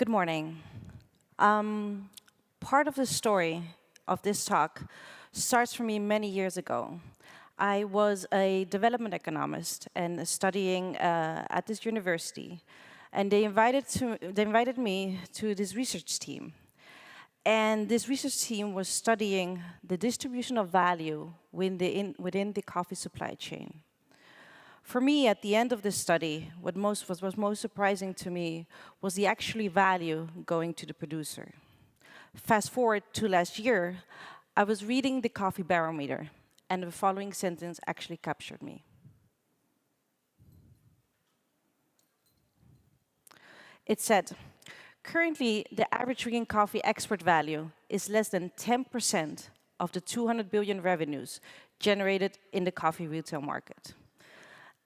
Good morning. Part of the story of this talk starts for me many years ago. I was a development economist and studying at this university, and they invited me to this research team. And this research team was studying the distribution of value within the coffee supply chain. For me, at the end of this study, what was most surprising to me was the actual value going to the producer. Fast forward to last year, I was reading the coffee barometer, and the following sentence actually captured me. It said, currently, the average drinking coffee export value is less than 10% of the 200 billion revenues generated in the coffee retail market.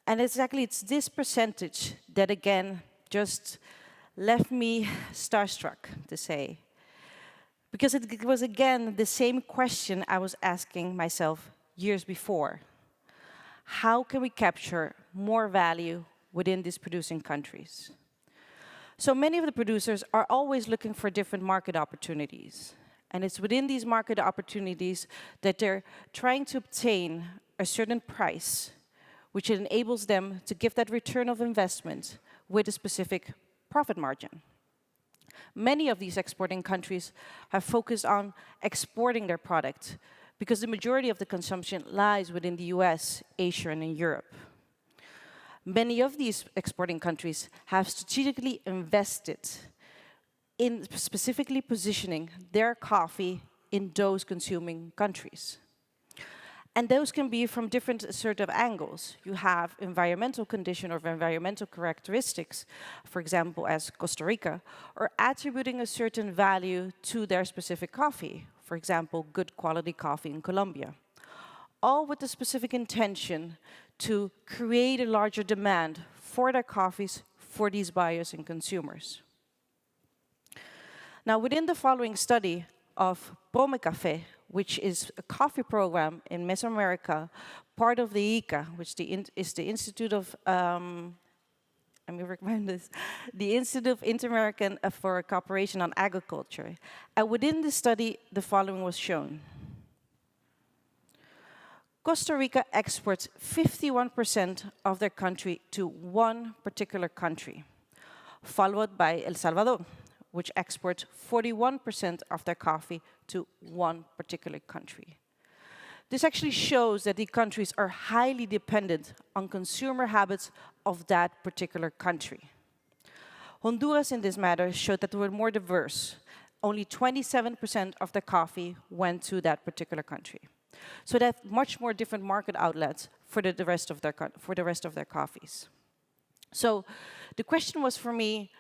And it's this percentage that, again, just left me starstruck, to say. Because it was, again, the same question I was asking myself years before. How can we capture more value within these producing countries? So many of the producers are always looking for different market opportunities. And it's within these market opportunities that they're trying to obtain a certain price, which enables them to give that return of investment with a specific profit margin. Many of these exporting countries have focused on exporting their product because the majority of the consumption lies within the US, Asia, and in Europe. Many of these exporting countries have strategically invested in specifically positioning their coffee in those consuming countries. And those can be from different sort of angles. You have environmental condition or environmental characteristics, for example, as Costa Rica, or attributing a certain value to their specific coffee, for example, good quality coffee in Colombia. All with the specific intention to create a larger demand for their coffees for these buyers and consumers. Now, within the following study of Prome Café, which is a coffee program in Mesoamerica, part of the ICA, which is the Institute of, let me recommend this, the Institute of Inter-American for Cooperation on Agriculture. And within the study, the following was shown. Costa Rica exports 51% of their country to one particular country, followed by El Salvador, which exports 41% of their coffee to one particular country. This actually shows that the countries are highly dependent on consumer habits of that particular country. Honduras, in this matter, showed that they were more diverse. Only 27% of the coffee went to that particular country. So they have much more different market outlets for the rest of their coffees. So the question was for me,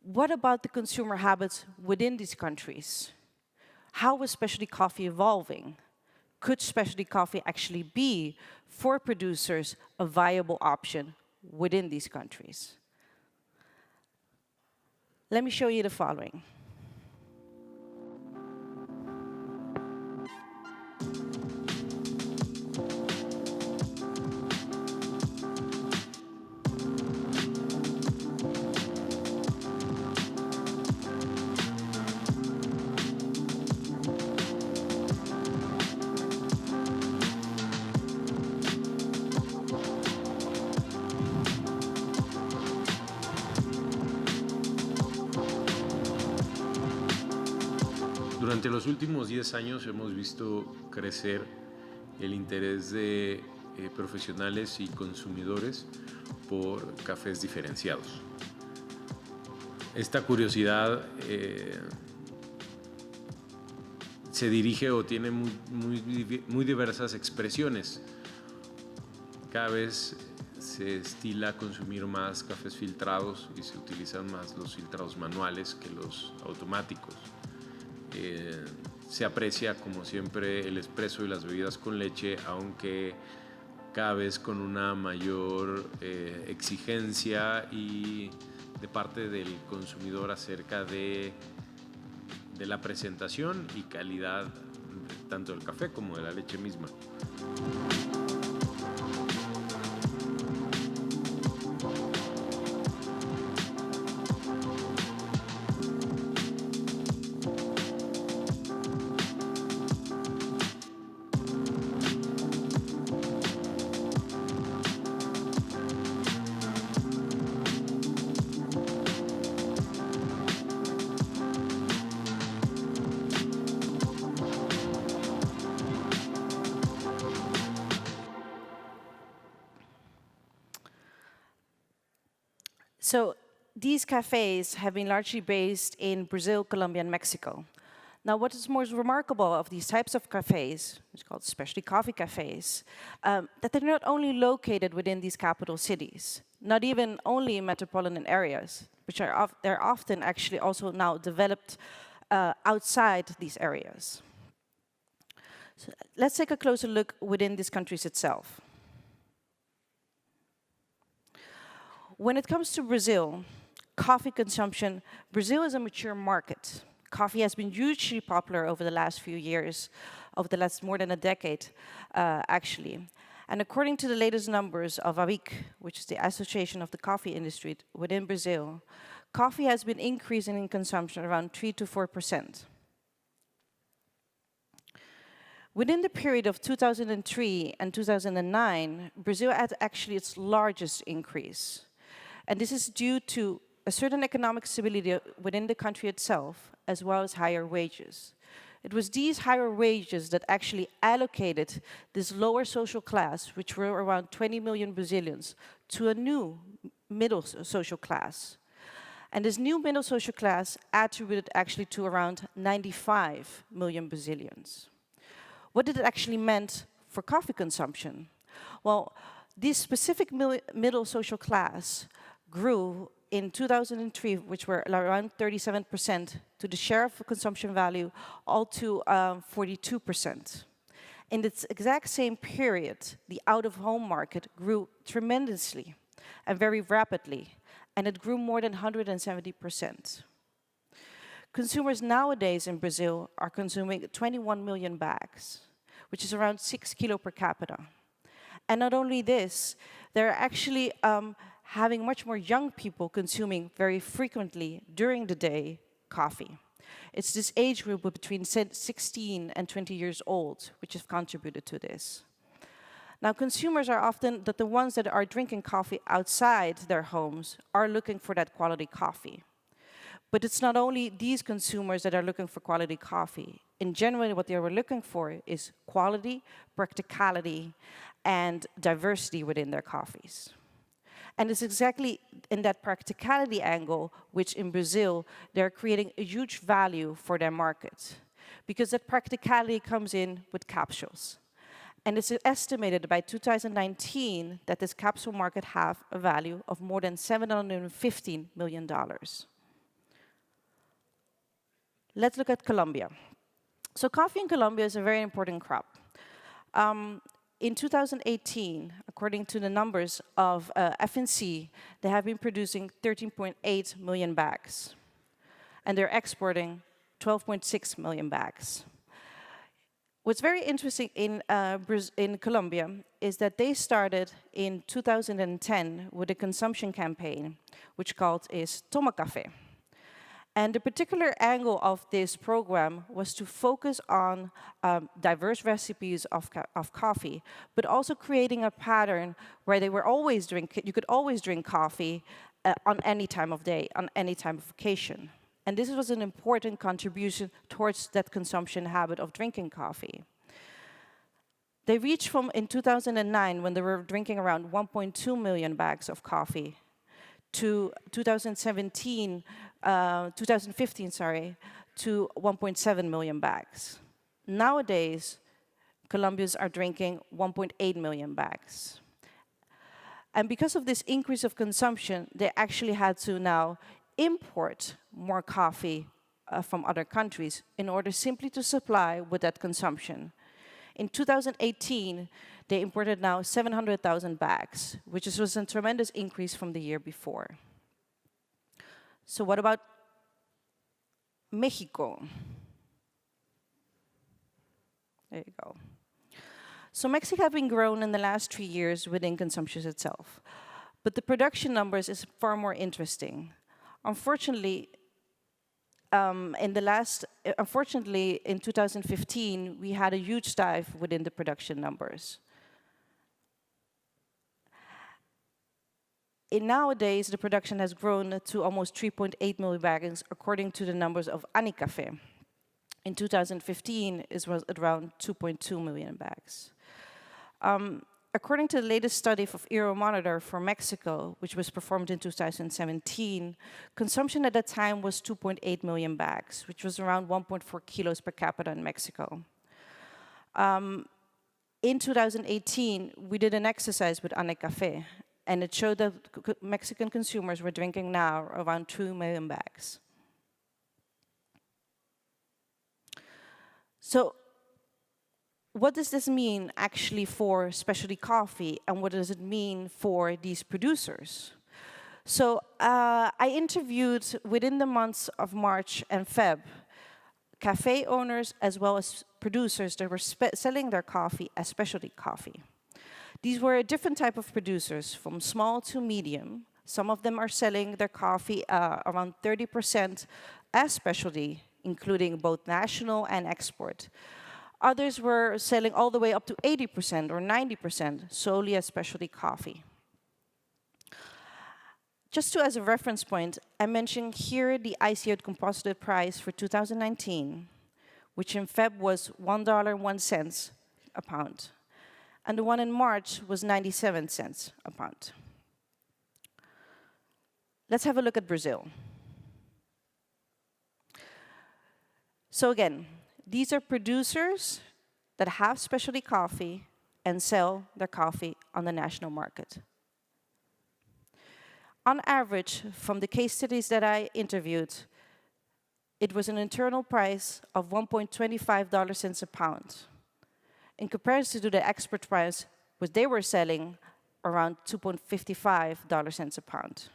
what about the consumer habits within these countries? How is specialty coffee evolving? Could specialty coffee actually be, for producers, a viable option within these countries? Let me show you the following. Durante los últimos 10 años hemos visto crecer el interés de profesionales y consumidores por cafés diferenciados. Esta curiosidad se dirige o tiene muy diversas expresiones. Cada vez se estila consumir más cafés filtrados y se utilizan más los filtrados manuales que los automáticos. Se aprecia, como siempre, el espresso y las bebidas con leche, aunque cada vez con una mayor exigencia y de parte del consumidor acerca de la presentación y calidad tanto del café como de la leche misma. So these cafes have been largely based in Brazil, Colombia, and Mexico. Now, what is most remarkable of these types of cafes, it's called specialty coffee cafes, that they're not only located within these capital cities, not even only in metropolitan areas, which are they're often actually also now developed outside these areas. So let's take a closer look within these countries itself. When it comes to Brazil, coffee consumption, Brazil is a mature market. Coffee has been hugely popular over the last few years, over the last more than a decade, actually. And according to the latest numbers of ABIC, which is the Association of the Coffee Industry within Brazil, coffee has been increasing in consumption around 3 to 4%. Within the period of 2003 and 2009, Brazil had actually its largest increase. And this is due to a certain economic stability within the country itself, as well as higher wages. It was these higher wages that actually allocated this lower social class, which were around 20 million Brazilians, to a new middle social class. And this new middle social class attributed actually to around 95 million Brazilians. What did it actually meant for coffee consumption? Well, this specific middle social class grew in 2003, which were around 37%, to the share of consumption value, all to 42%. In this exact same period, the out-of-home market grew tremendously and very rapidly, and it grew more than 170%. Consumers nowadays in Brazil are consuming 21 million bags, which is around 6 kilos per capita. And not only this, they're actually having much more young people consuming very frequently during the day coffee. It's this age group between 16 and 20 years old which have contributed to this. Now, consumers are often the ones that are drinking coffee outside their homes are looking for that quality coffee. But it's not only these consumers that are looking for quality coffee. In general, what they were looking for is quality, practicality, and diversity within their coffees. And it's exactly in that practicality angle which in Brazil, they're creating a huge value for their market. Because that practicality comes in with capsules. And it's estimated by 2019 that this capsule market have a value of more than $715 million. Let's look at Colombia. So coffee in Colombia is a very important crop. In 2018, according to the numbers of FNC, they have been producing 13.8 million bags. And they're exporting 12.6 million bags. What's very interesting in Colombia is that they started in 2010 with a consumption campaign, which called is Toma Café. And the particular angle of this program was to focus on diverse recipes of coffee, but also creating a pattern where you could always drink coffee on any time of day, on any time of occasion. And this was an important contribution towards that consumption habit of drinking coffee. They reached from in 2009, when they were drinking around 1.2 million bags of coffee, to 2015, to 1.7 million bags. Nowadays, Colombians are drinking 1.8 million bags. And because of this increase of consumption, they actually had to now import more coffee from other countries in order simply to supply with that consumption. In 2018, they imported now 700,000 bags, which was a tremendous increase from the year before. So what about Mexico? There you go. So Mexico have been grown in the last 3 years within consumption itself. But the production numbers is far more interesting. Unfortunately, in 2015, we had a huge dive within the production numbers. Nowadays, the production has grown to almost 3.8 million bags, according to the numbers of Anicafe. In 2015, it was around 2.2 million bags. According to the latest study of Euromonitor for Mexico, which was performed in 2017, consumption at that time was 2.8 million bags, which was around 1.4 kilos per capita in Mexico. In 2018, we did an exercise with Ane Café, and it showed that Mexican consumers were drinking now around 2 million bags. So what does this mean actually for specialty coffee, and what does it mean for these producers? So I interviewed within the months of March and Feb, cafe owners as well as producers that were selling their coffee as specialty coffee. These were a different type of producers, from small to medium. Some of them are selling their coffee around 30% as specialty, including both national and export. Others were selling all the way up to 80% or 90% solely as specialty coffee. Just as a reference point, I mentioned here the ICO composite price for 2019, which in Feb was $1.01 a pound. And the one in March was 97 cents a pound. Let's have a look at Brazil. So again, these are producers that have specialty coffee and sell their coffee on the national market. On average, from the case studies that I interviewed, it was an internal price of $1.25 a pound. In comparison to the export price, which they were selling around $2.55 a pound.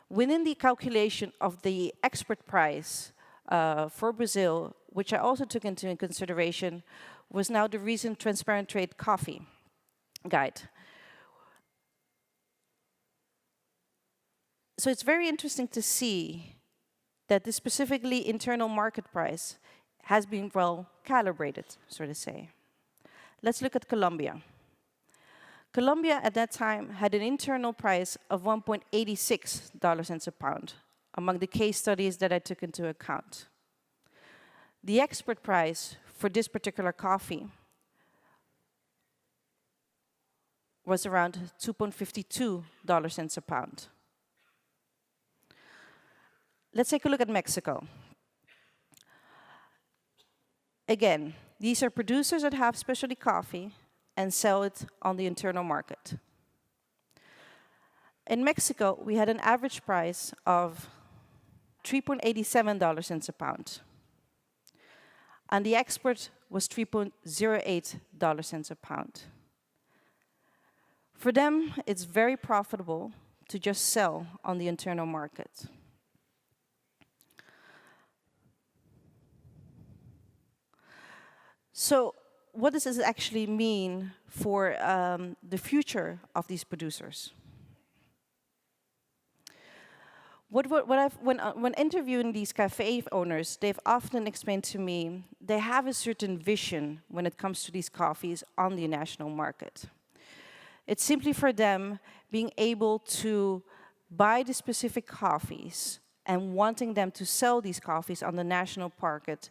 Within the calculation of the export price for Brazil, which I also took into consideration, was now the recent Transparent Trade Coffee Guide. So it's very interesting to see that this specifically internal market price has been well calibrated, so to say. Let's look at Colombia. Colombia at that time had an internal price of $1.86 a pound among the case studies that I took into account. The export price for this particular coffee was around $2.52 a pound. Let's take a look at Mexico. Again, these are producers that have specialty coffee and sell it on the internal market. In Mexico, we had an average price of $3.87 a pound. And the export was $3.08 a pound. For them, it's very profitable to just sell on the internal market. So what does this actually mean for the future of these producers? When interviewing these cafe owners, they've often explained to me they have a certain vision when it comes to these coffees on the national market. It's simply for them being able to buy the specific coffees and wanting them to sell these coffees on the national market,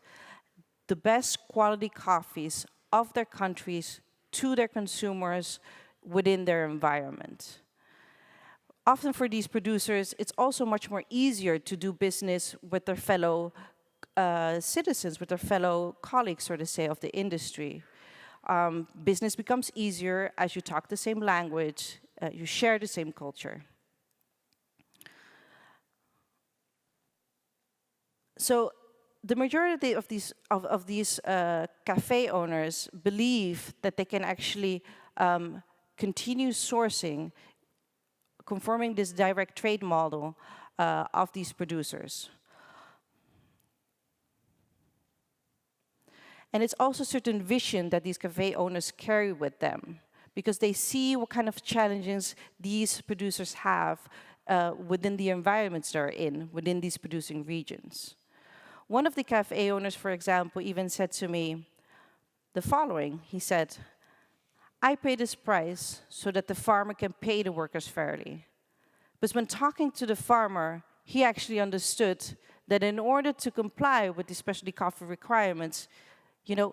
the best quality coffees of their countries to their consumers within their environment. Often for these producers, it's also much more easier to do business with their fellow citizens, with their fellow colleagues, so to say, of the industry. Business becomes easier as you talk the same language, you share the same culture. So the majority of these cafe owners believe that they can actually continue sourcing, conforming this direct trade model of these producers. And it's also a certain vision that these cafe owners carry with them, because they see what kind of challenges these producers have within the environments they're in, within these producing regions. One of the cafe owners, for example, even said to me the following. He said, I pay this price so that the farmer can pay the workers fairly. But when talking to the farmer, he actually understood that in order to comply with the specialty coffee requirements,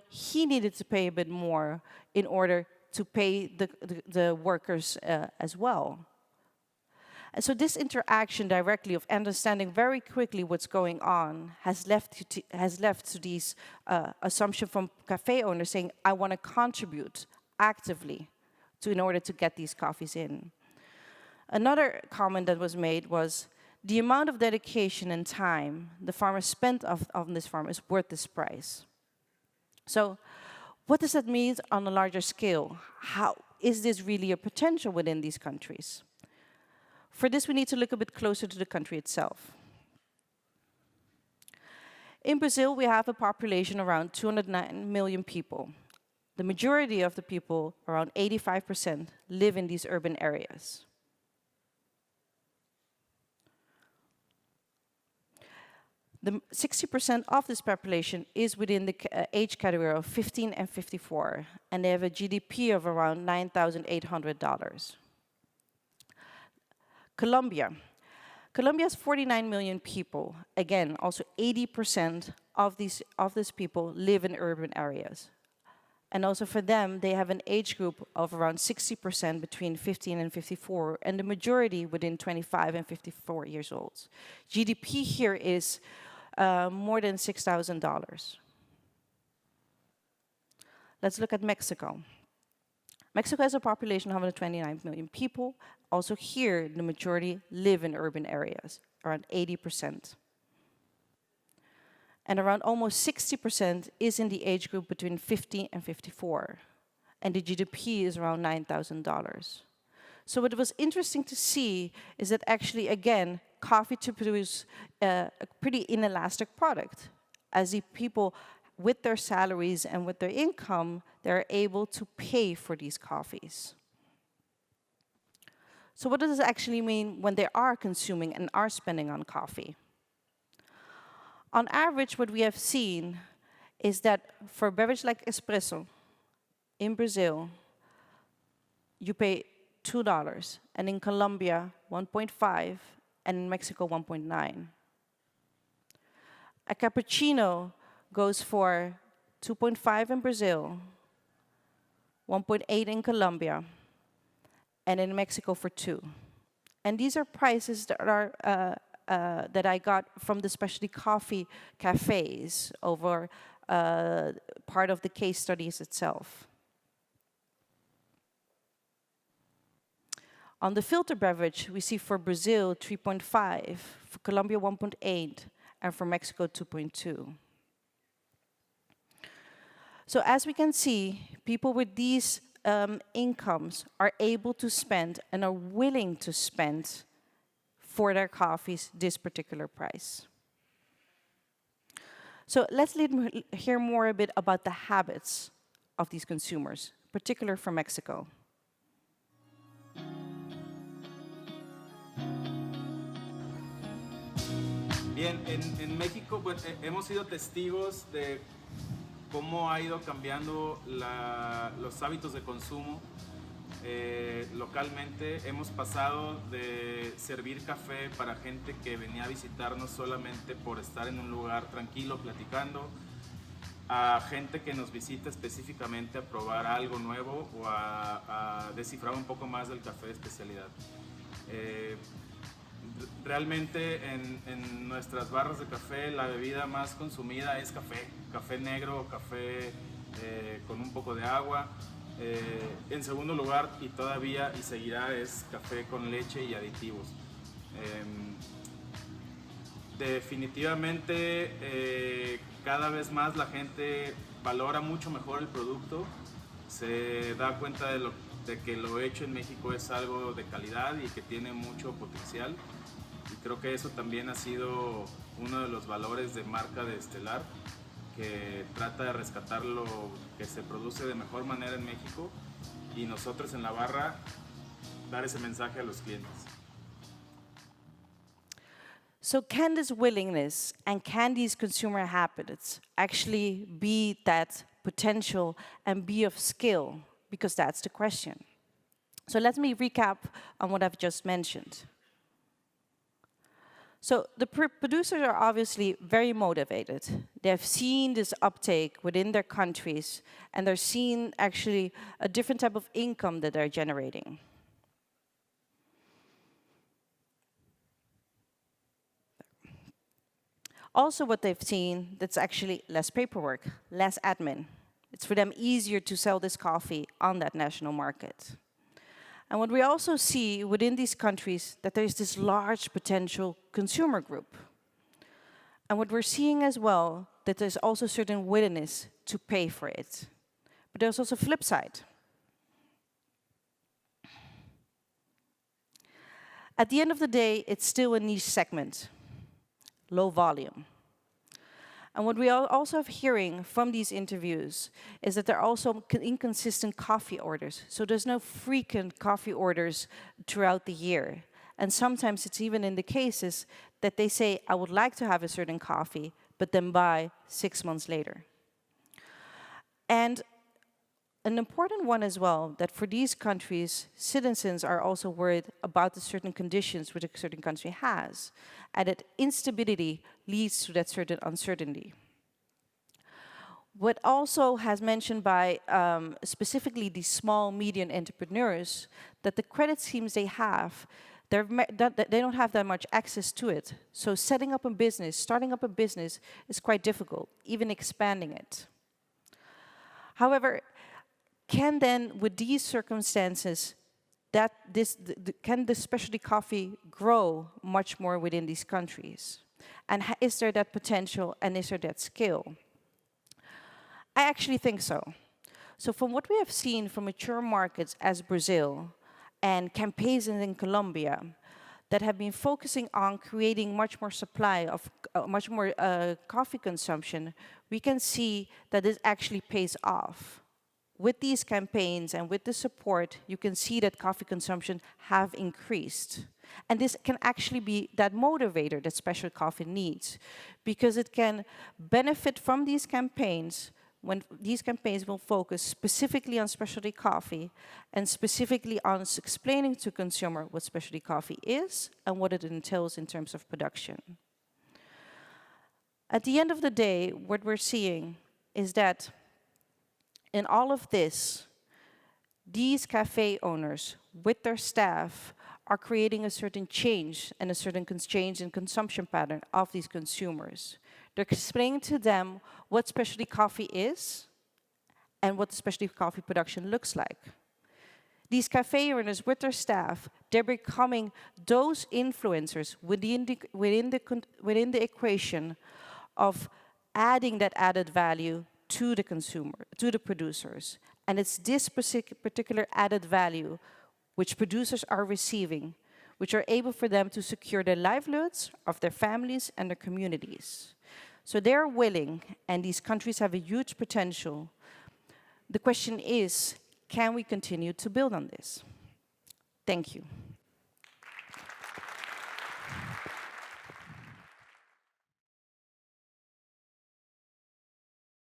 he needed to pay a bit more in order to pay the workers as well. And so this interaction directly of understanding very quickly what's going on has left to these assumption from cafe owners saying, I want to contribute actively in order to get these coffees in. Another comment that was made was, the amount of dedication and time the farmer spent on this farm is worth this price. So what does that mean on a larger scale? How is this really a potential within these countries? For this, we need to look a bit closer to the country itself. In Brazil, we have a population around 209 million people. The majority of the people, around 85%, live in these urban areas. The 60% of this population is within the age category of 15 and 54, and they have a GDP of around $9,800. Colombia. Colombia has 49 million people. Again, also 80% of these people live in urban areas. And also for them, they have an age group of around 60% between 15 and 54, and the majority within 25 and 54 years old. GDP here is more than $6,000. Let's look at Mexico. Mexico has a population of 129 million people. Also here, the majority live in urban areas, around 80%. And around almost 60% is in the age group between 50 and 54. And the GDP is around $9,000. So what was interesting to see is that actually, again, coffee to produce a pretty inelastic product. As the people, with their salaries and with their income, they're able to pay for these coffees. So what does this actually mean when they are consuming and are spending on coffee? On average, what we have seen is that for a beverage like espresso, in Brazil, you pay $2, and in Colombia, 1.5, and in Mexico, 1.9. A cappuccino goes for 2.5 in Brazil, 1.8 in Colombia, and in Mexico for 2. And these are prices that are that I got from the specialty coffee cafes over part of the case studies itself. On the filter beverage, we see for Brazil 3.5, for Colombia 1.8, and for Mexico 2.2. So as we can see, people with these incomes are able to spend and are willing to spend for their coffees this particular price. So let's hear more a bit about the habits of these consumers, particularly for Mexico. Bien, en México pues, hemos sido testigos de cómo ha ido cambiando los hábitos de consumo. Localmente hemos pasado de servir café para gente que venía a visitarnos solamente por estar en un lugar tranquilo platicando, a gente que nos visita específicamente a probar algo nuevo o a descifrar un poco más del café de especialidad. Realmente en nuestras barras de café la bebida más consumida es café negro, café con un poco de agua. En segundo lugar, y todavía y seguirá, es café con leche y aditivos. Definitivamente cada vez más la gente valora mucho mejor el producto, se da cuenta de que lo hecho en México es algo de calidad y que tiene mucho potencial. Y creo que eso también ha sido uno de los valores de marca de Estelar, que trata de rescatar lo que se produce de mejor manera en México y nosotros en la barra dar ese mensaje a los clientes. So can this willingness and can these consumer habits actually be that potential and be of skill? Because that's the question. So let me recap on what I've just mentioned. So the producers are obviously very motivated. They have seen this uptake within their countries, and they're seeing actually a different type of income that they're generating. Also, what they've seen, that's actually less paperwork, less admin. It's for them easier to sell this coffee on that national market. And what we also see within these countries, that there's this large potential consumer group. And what we're seeing as well, that there's also certain willingness to pay for it. But there's also a flip side. At the end of the day, it's still a niche segment, low volume. And what we are also hearing from these interviews is that there are also inconsistent coffee orders. So there's no frequent coffee orders throughout the year. And sometimes it's even in the cases that they say, I would like to have a certain coffee, but then buy 6 months later. And an important one as well, that for these countries, citizens are also worried about the certain conditions which a certain country has, and that instability leads to that certain uncertainty. What also has mentioned by specifically these small, medium entrepreneurs, that the credit schemes they have, they don't have that much access to it. So setting up a business, starting up a business is quite difficult, even expanding it. However, can then, with these circumstances, can the specialty coffee grow much more within these countries? And is there that potential, and is there that scale? I actually think so. So from what we have seen from mature markets as Brazil and campaigns in Colombia that have been focusing on creating much more supply of much more coffee consumption, we can see that this actually pays off. With these campaigns and with the support, you can see that coffee consumption have increased. And this can actually be that motivator that special coffee needs, because it can benefit from these campaigns when these campaigns will focus specifically on specialty coffee and specifically on explaining to consumer what specialty coffee is and what it entails in terms of production. At the end of the day, what we're seeing is that in all of this, these cafe owners, with their staff, are creating a certain change and a certain change in consumption pattern of these consumers. They're explaining to them what specialty coffee is and what the specialty coffee production looks like. These cafe owners, with their staff, they're becoming those influencers within the equation of adding that added value to the consumer, to the producers. And it's this particular added value which producers are receiving, which are able for them to secure their livelihoods of their families and their communities. So they're willing, and these countries have a huge potential. The question is, can we continue to build on this? Thank you.